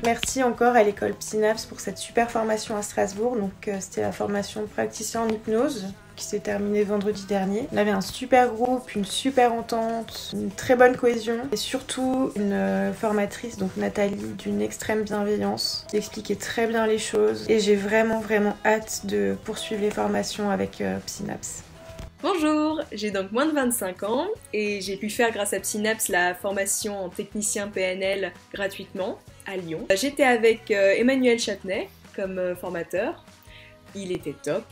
Merci encore à l'école Psynaps pour cette super formation à Strasbourg. Donc c'était la formation praticien en hypnose qui s'est terminée vendredi dernier. On avait un super groupe, une super entente, une très bonne cohésion et surtout une formatrice, donc Nathalie, d'une extrême bienveillance, qui expliquait très bien les choses et j'ai vraiment hâte de poursuivre les formations avec Psynaps. Bonjour, j'ai donc moins de 25 ans et j'ai pu faire grâce à Psynaps la formation en technicien PNL gratuitement à Lyon. J'étais avec Emmanuel Châtenay comme formateur. Il était top,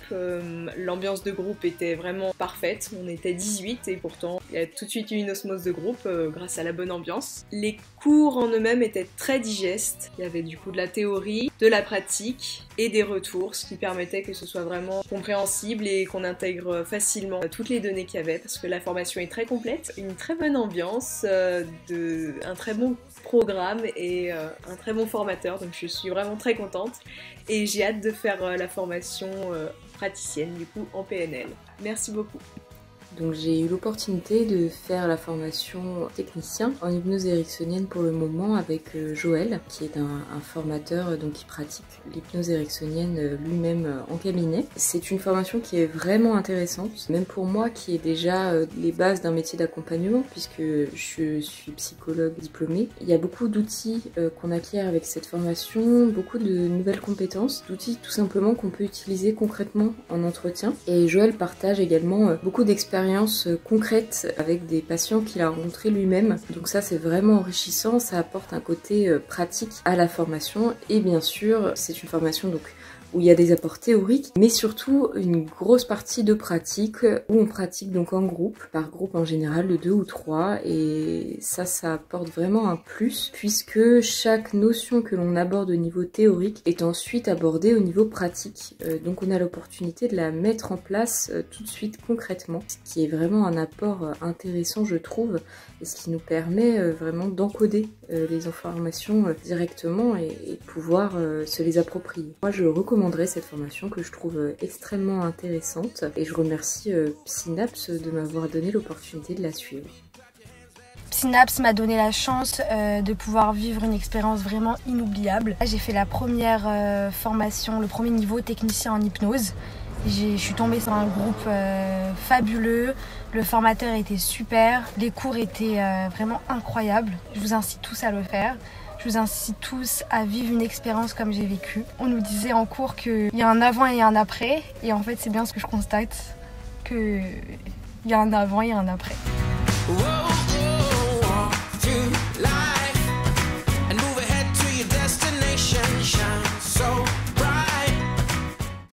l'ambiance de groupe était vraiment parfaite, on était 18 et pourtant il y a tout de suite eu une osmose de groupe grâce à la bonne ambiance. Les cours en eux-mêmes étaient très digestes, il y avait du coup de la théorie, de la pratique et des retours, ce qui permettait que ce soit vraiment compréhensible et qu'on intègre facilement toutes les données qu'il y avait parce que la formation est très complète, une très bonne ambiance, un très bon programme et un très bon formateur, donc je suis vraiment très contente et j'ai hâte de faire la formation praticienne du coup en PNL. Merci beaucoup. Donc j'ai eu l'opportunité de faire la formation technicien en hypnose ericksonienne pour le moment avec Joël, qui est un formateur donc qui pratique l'hypnose ericksonienne lui-même en cabinet. C'est une formation qui est vraiment intéressante, même pour moi qui ai déjà les bases d'un métier d'accompagnement puisque je suis psychologue diplômée. Il y a beaucoup d'outils qu'on acquiert avec cette formation, beaucoup de nouvelles compétences, d'outils tout simplement qu'on peut utiliser concrètement en entretien. Et Joël partage également beaucoup d'expériences concrètes avec des patients qu'il a rencontrés lui-même. Donc ça c'est vraiment enrichissant, ça apporte un côté pratique à la formation et bien sûr c'est une formation donc où il y a des apports théoriques, mais surtout une grosse partie de pratique où on pratique donc en groupe, par groupe en général de 2 ou 3, et ça apporte vraiment un plus puisque chaque notion que l'on aborde au niveau théorique est ensuite abordée au niveau pratique. Donc on a l'opportunité de la mettre en place tout de suite concrètement, ce qui est vraiment un apport intéressant je trouve, et ce qui nous permet vraiment d'encoder les informations directement et pouvoir se les approprier. Moi je recommande cette formation que je trouve extrêmement intéressante et je remercie Psynaps de m'avoir donné l'opportunité de la suivre. Psynaps m'a donné la chance de pouvoir vivre une expérience vraiment inoubliable. J'ai fait la première formation, le premier niveau technicien en hypnose. Je suis tombée sur un groupe fabuleux, le formateur était super, les cours étaient vraiment incroyables. Je vous incite tous à le faire. Je vous incite tous à vivre une expérience comme j'ai vécu. On nous disait en cours qu'il y a un avant et un après. Et en fait, c'est bien ce que je constate, qu'il y a un avant et un après.